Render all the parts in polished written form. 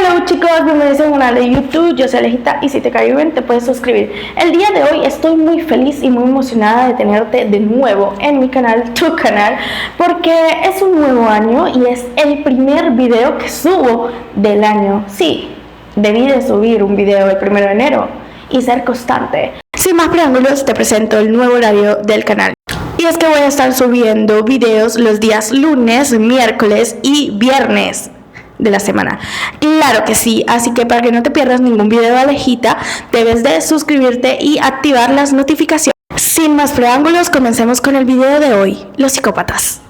Hello chicos, bienvenidos a mi canal de YouTube. Yo soy Alejita y si te cayó bien te puedes suscribir. El día de hoy estoy muy feliz y muy emocionada de tenerte de nuevo en mi canal, tu canal, porque es un nuevo año y es el primer video que subo del año. Sí, debí de subir un video el 1 de enero y ser constante. Sin más preámbulos, te presento el nuevo horario del canal. Y es que voy a estar subiendo videos los días lunes, miércoles y viernes de la semana. Claro que sí, así que para que no te pierdas ningún video de Alejita, debes de suscribirte y activar las notificaciones. Sin más preámbulos, comencemos con el video de hoy, los psicópatas.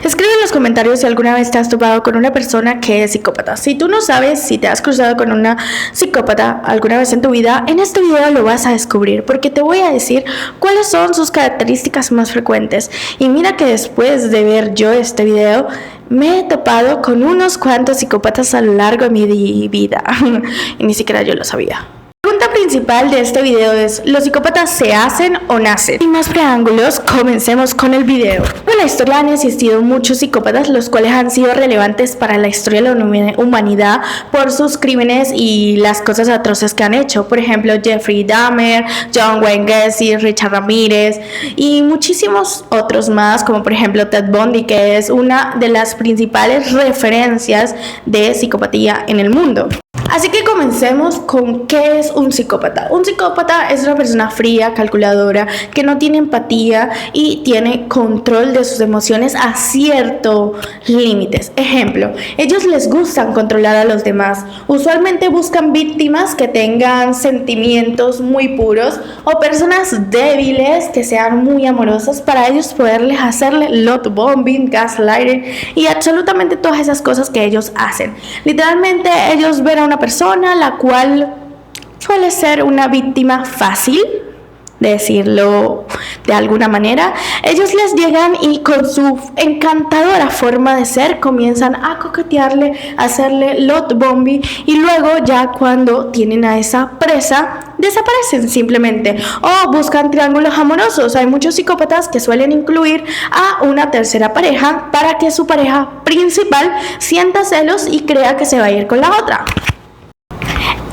Escribe en los comentarios si alguna vez te has topado con una persona que es psicópata. Si tú no sabes si te has cruzado con una psicópata alguna vez en tu vida, en este video lo vas a descubrir porque te voy a decir cuáles son sus características más frecuentes. Y mira que después de ver yo este video, me he topado con unos cuantos psicópatas a lo largo de mi vida y ni siquiera yo lo sabía. La pregunta principal de este video es: ¿los psicópatas se hacen o nacen? Sin más preámbulos, comencemos con el video. En la historia han existido muchos psicópatas, los cuales han sido relevantes para la historia de la humanidad por sus crímenes y las cosas atroces que han hecho. Por ejemplo, Jeffrey Dahmer, John Wayne Gacy, Richard Ramírez y muchísimos otros más, como por ejemplo Ted Bundy, que es una de las principales referencias de psicopatía en el mundo. Así que comencemos con qué es un psicópata. Un psicópata es una persona fría, calculadora, que no tiene empatía y tiene control de sus emociones a ciertos límites. Ejemplo, ellos les gustan controlar a los demás. Usualmente buscan víctimas que tengan sentimientos muy puros o personas débiles que sean muy amorosas para ellos poderles hacerle love bombing, gaslighting y absolutamente todas esas cosas que ellos hacen. Literalmente ellos ven a una persona la cual suele ser una víctima fácil, de decirlo de alguna manera. Ellos les llegan y con su encantadora forma de ser comienzan a coquetearle, a hacerle love bombing y luego ya cuando tienen a esa presa desaparecen simplemente o buscan triángulos amorosos. Hay muchos psicópatas que suelen incluir a una tercera pareja para que su pareja principal sienta celos y crea que se va a ir con la otra.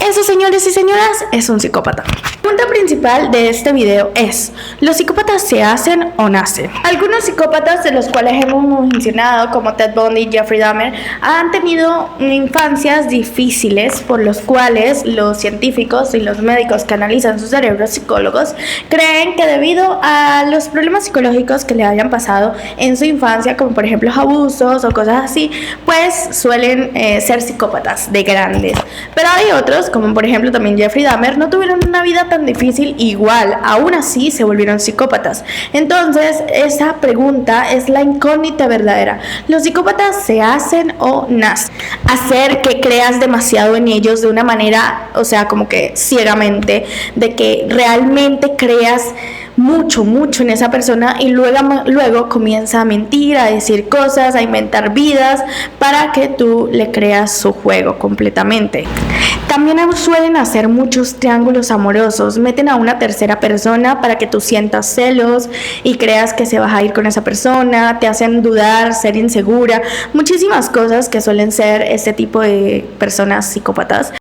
Eso, señores y señoras, es un psicópata. La pregunta principal de este video es: ¿los psicópatas se hacen o nacen? Algunos psicópatas de los cuales hemos mencionado, como Ted Bundy y Jeffrey Dahmer, han tenido infancias difíciles por los cuales los científicos y los médicos que analizan sus cerebros, psicólogos, creen que debido a los problemas psicológicos que le hayan pasado en su infancia, como por ejemplo abusos o cosas así, pues suelen ser psicópatas de grandes. Pero hay otros, como por ejemplo también Jeffrey Dahmer, no tuvieron una vida tan difícil, igual, aún así se volvieron psicópatas. Entonces, esa pregunta es la incógnita verdadera. ¿Los psicópatas se hacen o nacen? Hacer que creas demasiado en ellos de una manera, o sea, como que ciegamente, de que realmente creas mucho en esa persona y luego comienza a mentir, a decir cosas, a inventar vidas para que tú le creas su juego completamente. También suelen hacer muchos triángulos amorosos, meten a una tercera persona para que tú sientas celos y creas que se vas a ir con esa persona, te hacen dudar, ser insegura, muchísimas cosas que suelen ser este tipo de personas psicópatas.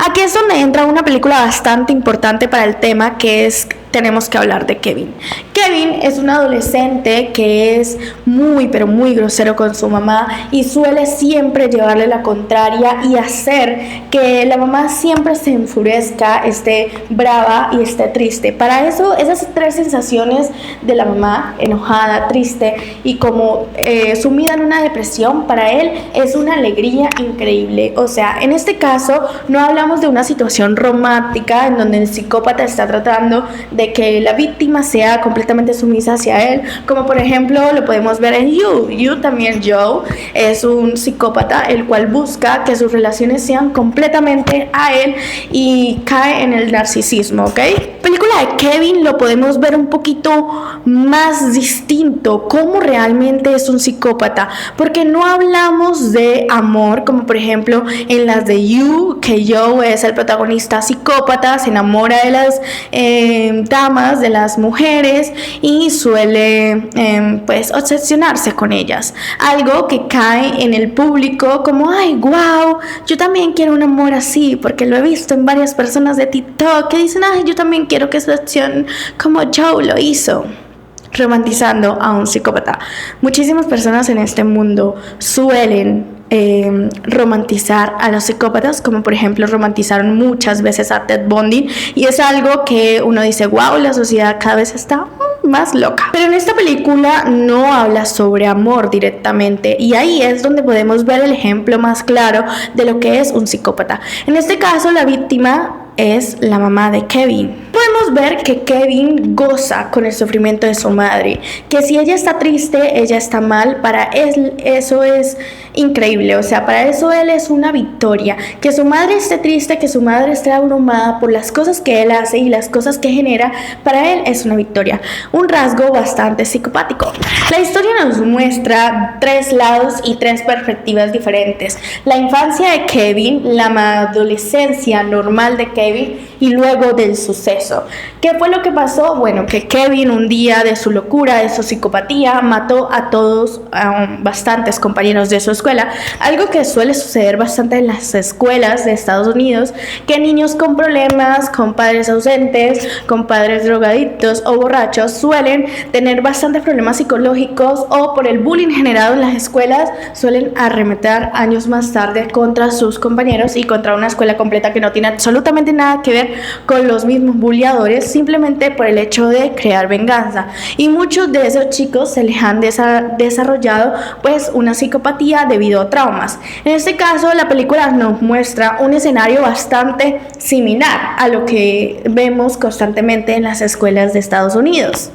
Aquí es donde entra una película bastante importante para el tema, que es tenemos que hablar de Kevin. Kevin es un adolescente que es muy grosero con su mamá y suele siempre llevarle la contraria y hacer que la mamá siempre se enfurezca, esté brava y esté triste. Para eso, esas tres sensaciones de la mamá, enojada, triste y como sumida en una depresión, para él es una alegría increíble. O sea, en este caso no hablamos de una situación romántica en donde el psicópata está tratando de que la víctima sea completamente sumisa hacia él, como por ejemplo lo podemos ver en You también. Joe es un psicópata el cual busca que sus relaciones sean completamente a él y cae en el narcisismo, ¿ok? Película de Kevin lo podemos ver un poquito más distinto, cómo realmente es un psicópata, porque no hablamos de amor, como por ejemplo en las de You, que Joe es el protagonista psicópata, se enamora de las damas, de las mujeres y suele pues obsesionarse con ellas, algo que cae en el público como, ay, wow, yo también quiero un amor así, porque lo he visto en varias personas de TikTok que dicen, ay, yo también quiero que esa acción como Joe lo hizo, romantizando a un psicópata. Muchísimas personas en este mundo suelen romantizar a los psicópatas, como por ejemplo romantizaron muchas veces a Ted Bundy, y es algo que uno dice, wow, la sociedad cada vez está más loca. Pero en esta película no habla sobre amor directamente, y ahí es donde podemos ver el ejemplo más claro de lo que es un psicópata. En este caso, la víctima es la mamá de Kevin. Podemos ver que Kevin goza con el sufrimiento de su madre, que si ella está triste, ella está mal, para él eso es increíble, o sea, para eso él es una victoria. Que su madre esté triste, que su madre esté abrumada por las cosas que él hace y las cosas que genera, para él es una victoria, un rasgo bastante psicopático. La historia nos muestra tres lados y tres perspectivas diferentes: la infancia de Kevin, la adolescencia normal de Kevin y luego del suceso. ¿Qué fue lo que pasó? Bueno, que Kevin un día de su locura, de su psicopatía, mató a todos, a bastantes compañeros de su escuela, algo que suele suceder bastante en las escuelas de Estados Unidos, que niños con problemas, con padres ausentes, con padres drogadictos o borrachos suelen tener bastantes problemas psicológicos, o por el bullying generado en las escuelas suelen arremeter años más tarde contra sus compañeros y contra una escuela completa que no tiene absolutamente nada que ver con los mismos bulleadores, simplemente por el hecho de crear venganza. Y muchos de esos chicos se les han desarrollado pues una psicopatía debido a traumas. En este caso, la película nos muestra un escenario bastante similar a lo que vemos constantemente en las escuelas de Estados Unidos.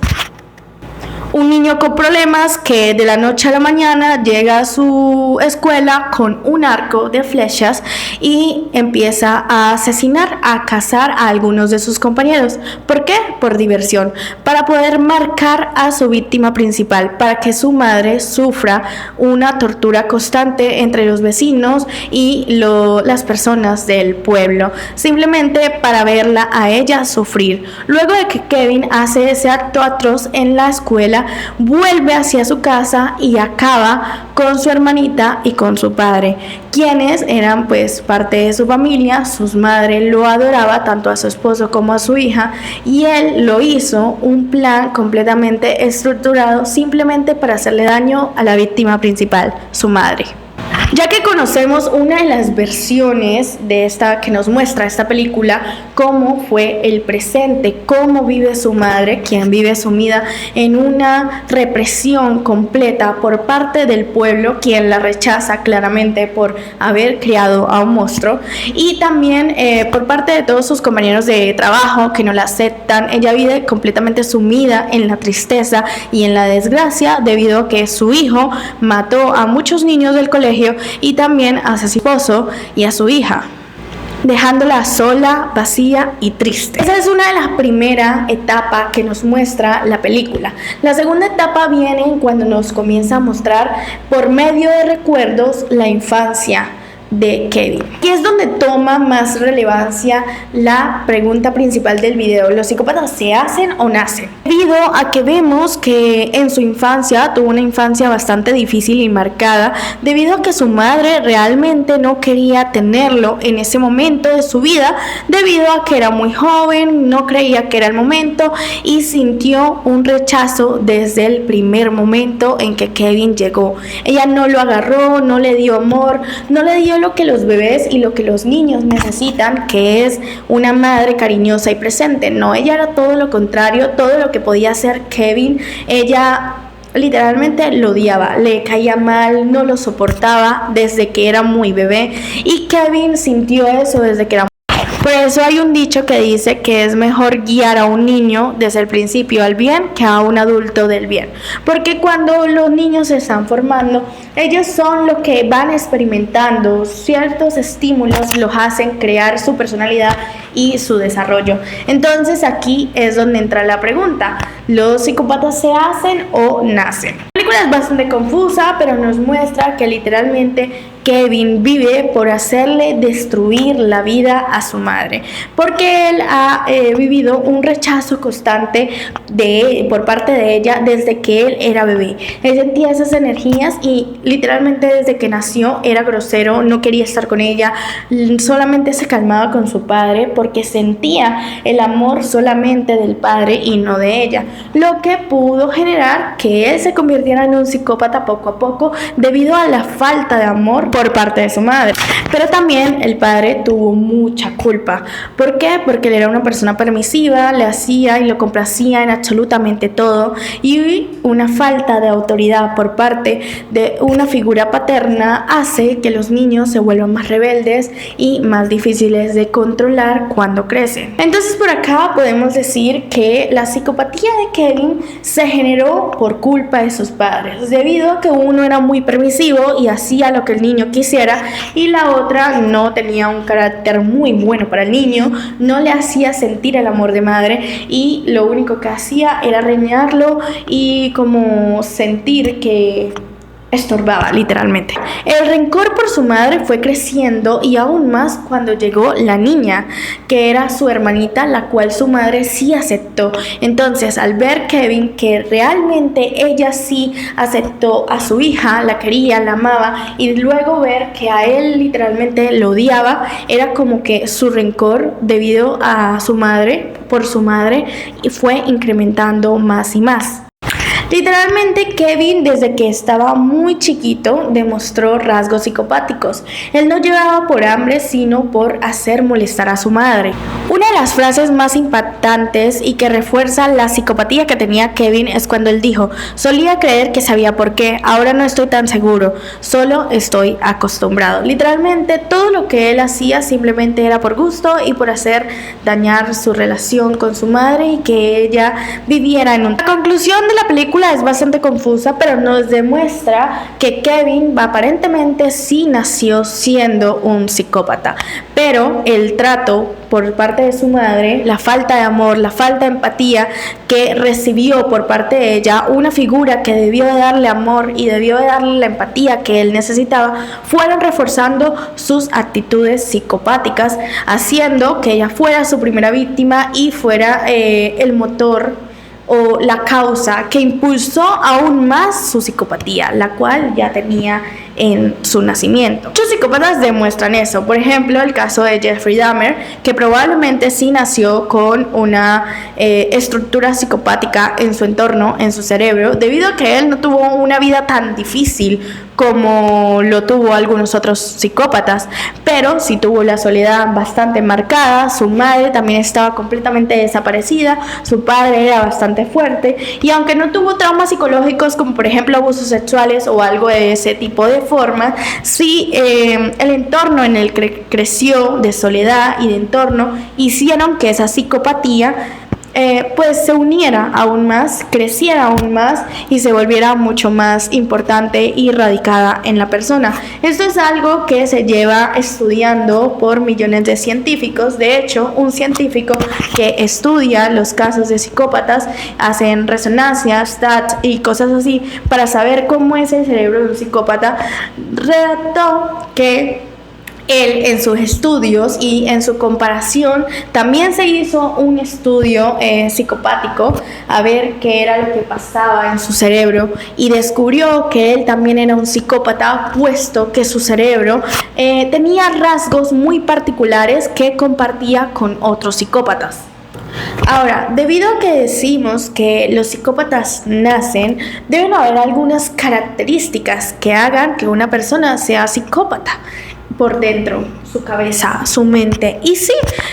Un niño con problemas que de la noche a la mañana llega a su escuela con un arco de flechas y empieza a asesinar, a cazar a algunos de sus compañeros. ¿Por qué? Por diversión, para poder marcar a su víctima principal, para que su madre sufra una tortura constante entre los vecinos y las personas del pueblo, simplemente para verla a ella sufrir. Luego de que Kevin hace ese acto atroz en la escuela, vuelve hacia su casa y acaba con su hermanita y con su padre, quienes eran pues parte de su familia. Su madre lo adoraba tanto a su esposo como a su hija, y él lo hizo un plan completamente estructurado simplemente para hacerle daño a la víctima principal, su madre. Ya que conocemos una de las versiones de esta que nos muestra esta película, cómo fue el presente, cómo vive su madre, quien vive sumida en una represión completa por parte del pueblo, quien la rechaza claramente por haber criado a un monstruo, y también por parte de todos sus compañeros de trabajo que no la aceptan. Ella vive completamente sumida en la tristeza y en la desgracia debido a que su hijo mató a muchos niños del colegio y también a su esposo y a su hija, dejándola sola, vacía y triste. Esa es una de las primeras etapas que nos muestra la película. La segunda etapa viene cuando nos comienza a mostrar por medio de recuerdos la infancia de Kevin. Y es donde toma más relevancia la pregunta principal del video: ¿los psicópatas se hacen o nacen? Debido a que vemos que en su infancia tuvo una infancia bastante difícil y marcada, debido a que su madre realmente no quería tenerlo en ese momento de su vida, debido a que era muy joven, no creía que era el momento y sintió un rechazo desde el primer momento en que Kevin llegó. Ella no lo agarró, no le dio amor, no le dio lo que los bebés y lo que los niños necesitan, que es una madre cariñosa y presente. No, ella era todo lo contrario, todo lo que podía hacer Kevin, ella literalmente lo odiaba, le caía mal, no lo soportaba desde que era muy bebé, y Kevin sintió eso desde que era. Por Por eso hay un dicho que dice que es mejor guiar a un niño desde el principio al bien que a un adulto del bien. Porque cuando los niños se están formando, ellos son los que van experimentando ciertos estímulos, los hacen crear su personalidad y su desarrollo. Entonces aquí es donde entra la pregunta: ¿los psicópatas se hacen o nacen? La película es bastante confusa, pero nos muestra que literalmente Kevin vive por hacerle destruir la vida a su madre, porque él ha vivido un rechazo constante por parte de ella desde que él era bebé. Él sentía esas energías y literalmente desde que nació era grosero, no quería estar con ella, solamente se calmaba con su padre porque sentía el amor solamente del padre y no de ella, lo que pudo generar que él se convirtiera en un psicópata poco a poco debido a la falta de amor por parte de su madre. Pero también el padre tuvo mucha culpa. ¿Por qué? Porque él era una persona permisiva, le hacía y lo complacía en absolutamente todo, y una falta de autoridad por parte de una figura paterna hace que los niños se vuelvan más rebeldes y más difíciles de controlar cuando crecen. Entonces por acá podemos decir que la psicopatía de Kevin se generó por culpa de sus padres, debido a que uno era muy permisivo y hacía lo que el niño quisiera, y la otra no tenía un carácter muy bueno para el niño, no le hacía sentir el amor de madre y lo único que hacía era reñarlo y como sentir que estorbaba literalmente. El rencor por su madre fue creciendo y aún más cuando llegó la niña, que era su hermanita, la cual su madre sí aceptó. Entonces, al ver Kevin que realmente ella sí aceptó a su hija, la quería, la amaba, y luego ver que a él literalmente lo odiaba, era como que su rencor debido a su madre, por su madre, fue incrementando más y más. Literalmente Kevin desde que estaba muy chiquito demostró rasgos psicopáticos. Él no lloraba por hambre sino por hacer molestar a su madre. Una de las frases más impactantes y que refuerza la psicopatía que tenía Kevin es cuando él dijo: solía creer que sabía por qué, ahora no estoy tan seguro, solo estoy acostumbrado. Literalmente todo lo que él hacía simplemente era por gusto y por hacer dañar su relación con su madre y que ella viviera en un... La conclusión de la película es bastante confusa, pero nos demuestra que Kevin aparentemente sí nació siendo un psicópata, pero el trato por parte de su madre, la falta de amor, la falta de empatía que recibió por parte de ella, una figura que debió de darle amor y debió de darle la empatía que él necesitaba, fueron reforzando sus actitudes psicopáticas, haciendo que ella fuera su primera víctima y fuera el motor o la causa que impulsó aún más su psicopatía, la cual ya tenía en su nacimiento. Muchos psicópatas demuestran eso. Por ejemplo, el caso de Jeffrey Dahmer, que probablemente sí nació con una estructura psicopática en su entorno, en su cerebro, debido a que él no tuvo una vida tan difícil como lo tuvo algunos otros psicópatas, pero sí tuvo la soledad bastante marcada. Su madre también estaba completamente desaparecida, su padre era bastante fuerte, y aunque no tuvo traumas psicológicos como por ejemplo abusos sexuales o algo de ese tipo de forma, sí el entorno en el que creció de soledad y de entorno hicieron que esa psicopatía pues se uniera aún más, creciera aún más y se volviera mucho más importante y radicada en la persona. Esto es algo que se lleva estudiando por millones de científicos. De hecho, un científico que estudia los casos de psicópatas, hacen resonancias, STAT y cosas así para saber cómo es el cerebro de un psicópata, redactó que él en sus estudios y en su comparación también se hizo un estudio psicopático a ver qué era lo que pasaba en su cerebro, y descubrió que él también era un psicópata, puesto que su cerebro tenía rasgos muy particulares que compartía con otros psicópatas. Ahora, debido a que decimos que los psicópatas nacen, deben haber algunas características que hagan que una persona sea psicópata. por dentro, su cabeza, su mente. Y sí,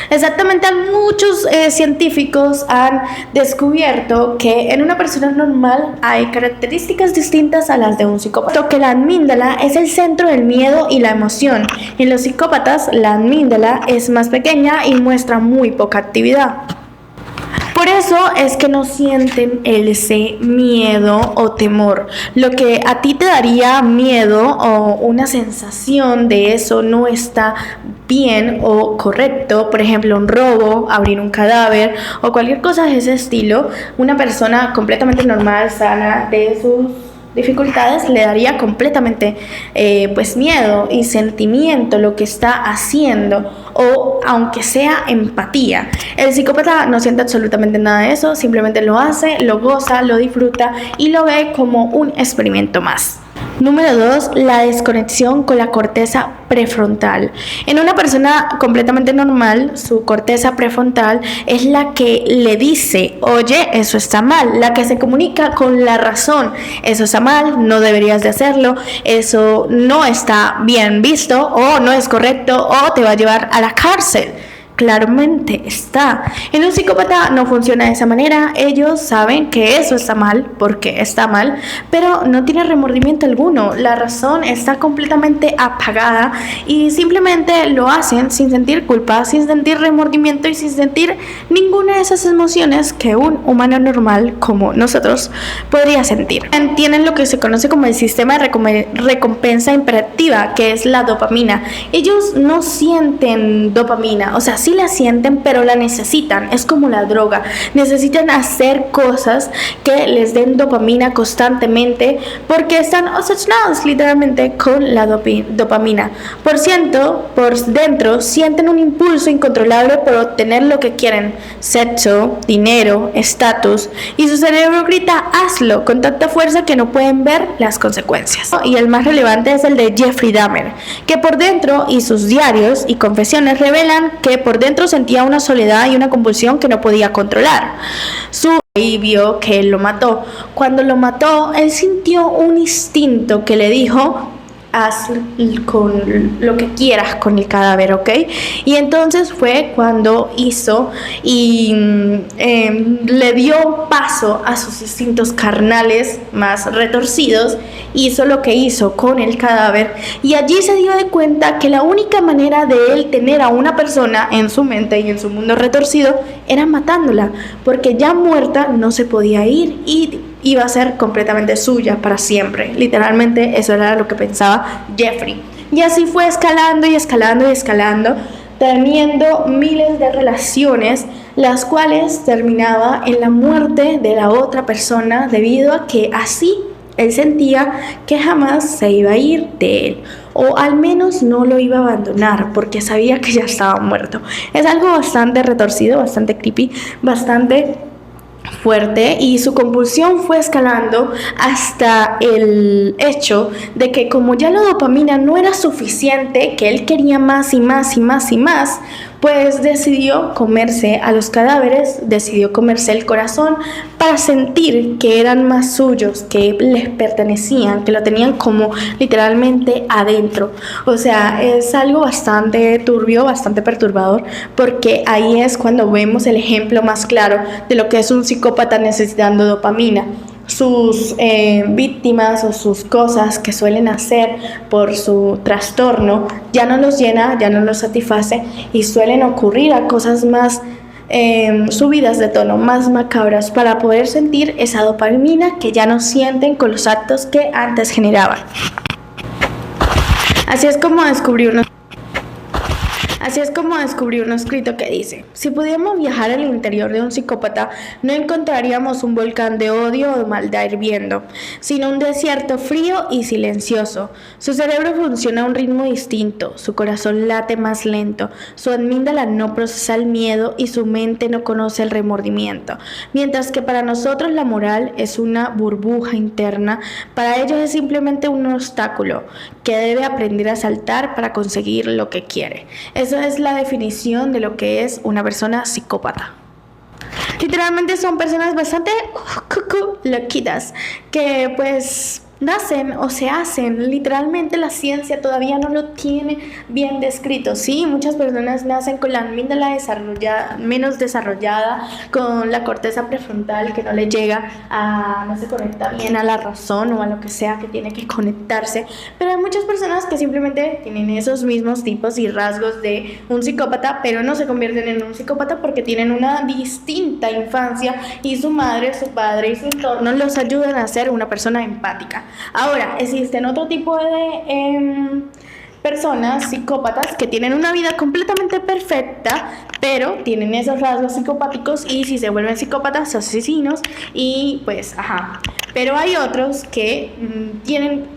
exactamente, muchos científicos han descubierto que en una persona normal hay características distintas a las de un psicópata, que la amígdala es el centro del miedo y la emoción. En los psicópatas la amígdala es más pequeña y muestra muy poca actividad. Por eso es que no sienten ese miedo o temor. Lo que a ti te daría miedo o una sensación de eso no está bien o correcto, por ejemplo un robo, abrir un cadáver o cualquier cosa de ese estilo, una persona completamente normal, sana de sus dificultades, le daría completamente pues miedo y sentimiento lo que está haciendo, o aunque sea empatía. El psicópata no siente absolutamente nada de eso, simplemente lo hace, lo goza, lo disfruta y lo ve como un experimento más. Número 2, la desconexión con la corteza prefrontal. En una persona completamente normal, su corteza prefrontal es la que le dice, oye, eso está mal, la que se comunica con la razón, eso está mal, no deberías de hacerlo, eso no está bien visto, o no es correcto, o te va a llevar a la cárcel. Claramente está. En un psicópata no funciona de esa manera. Ellos saben que eso está mal, porque está mal, pero no tiene remordimiento alguno. La razón está completamente apagada y simplemente lo hacen sin sentir culpa, sin sentir remordimiento y sin sentir ninguna de esas emociones que un humano normal como nosotros podría sentir. Tienen lo que se conoce como el sistema de recompensa imperativa, que es la dopamina. Ellos no sienten dopamina, o sea, sí la sienten, pero la necesitan. Es como la droga. Necesitan hacer cosas que les den dopamina constantemente porque están obsesionados literalmente con la dopamina. Por dentro sienten un impulso incontrolable por obtener lo que quieren: sexo, dinero, estatus, y su cerebro grita hazlo con tanta fuerza que no pueden ver las consecuencias. Y el más relevante es el de Jeffrey Dahmer, que por dentro, y sus diarios y confesiones revelan que por dentro sentía una soledad y una convulsión que no podía controlar. Y vio que él lo mató. Cuando lo mató, él sintió un instinto que le dijo: haz con lo que quieras con el cadáver, ¿ok? Y entonces fue cuando hizo y le dio paso a sus instintos carnales más retorcidos. Hizo lo que hizo con el cadáver y allí se dio de cuenta que la única manera de él tener a una persona en su mente y en su mundo retorcido era matándola, porque ya muerta no se podía ir y iba a ser completamente suya para siempre. Literalmente eso era lo que pensaba Jeffrey. Y así fue escalando y escalando y escalando, teniendo miles de relaciones, las cuales terminaba en la muerte de la otra persona, debido a que así él sentía que jamás se iba a ir de él, o al menos no lo iba a abandonar, porque sabía que ya estaba muerto. Es algo bastante retorcido, bastante creepy, bastante fuerte, y su compulsión fue escalando hasta el hecho de que, como ya la dopamina no era suficiente, que él quería más y más y más y más, pues decidió comerse a los cadáveres, decidió comerse el corazón para sentir que eran más suyos, que les pertenecían, que lo tenían como literalmente adentro. O sea, es algo bastante turbio, bastante perturbador, porque ahí es cuando vemos el ejemplo más claro de lo que es un psicópata necesitando dopamina. Sus víctimas o sus cosas que suelen hacer por su trastorno ya no los llena, ya no los satisface, y suelen ocurrir a cosas más subidas de tono, más macabras, para poder sentir esa dopamina que ya no sienten con los actos que antes generaban. Así es como descubrí un escrito que dice: si pudiéramos viajar al interior de un psicópata, no encontraríamos un volcán de odio o maldad hirviendo, sino un desierto frío y silencioso. Su cerebro funciona a un ritmo distinto, su corazón late más lento, su amígdala no procesa el miedo y su mente no conoce el remordimiento. Mientras que para nosotros la moral es una burbuja interna, para ellos es simplemente un obstáculo que debe aprender a saltar para conseguir lo que quiere. Esa es la definición de lo que es una persona psicópata. Literalmente son personas bastante loquitas, que pues nacen o se hacen. Literalmente la ciencia todavía no lo tiene bien descrito. Sí, muchas personas nacen con la amígdala menos desarrollada, con la corteza prefrontal que no le llega no se conecta bien a la razón o a lo que sea que tiene que conectarse. Pero hay muchas personas que simplemente tienen esos mismos tipos y rasgos de un psicópata, pero no se convierten en un psicópata porque tienen una distinta infancia y su madre, su padre y su entorno los ayudan a ser una persona empática. Ahora, existen otro tipo de personas psicópatas que tienen una vida completamente perfecta, pero tienen esos rasgos psicopáticos y si se vuelven psicópatas, asesinos y pues, Pero hay otros que tienen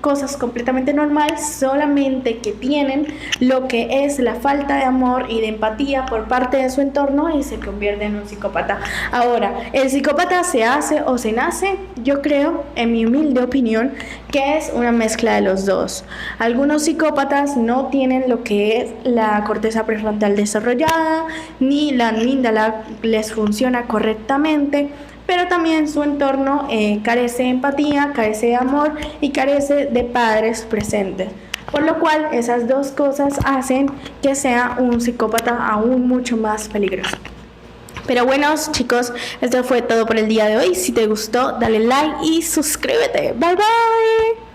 cosas completamente normales, solamente que tienen lo que es la falta de amor y de empatía por parte de su entorno y se convierte en un psicópata. Ahora, ¿el psicópata se hace o se nace? Yo creo, en mi humilde opinión, que es una mezcla de los dos. Algunos psicópatas no tienen lo que es la corteza prefrontal desarrollada, ni la amígdala les funciona correctamente, pero también su entorno carece de empatía, carece de amor y carece de padres presentes. Por lo cual esas dos cosas hacen que sea un psicópata aún mucho más peligroso. Pero bueno, chicos, esto fue todo por el día de hoy. Si te gustó, dale like y suscríbete. Bye bye.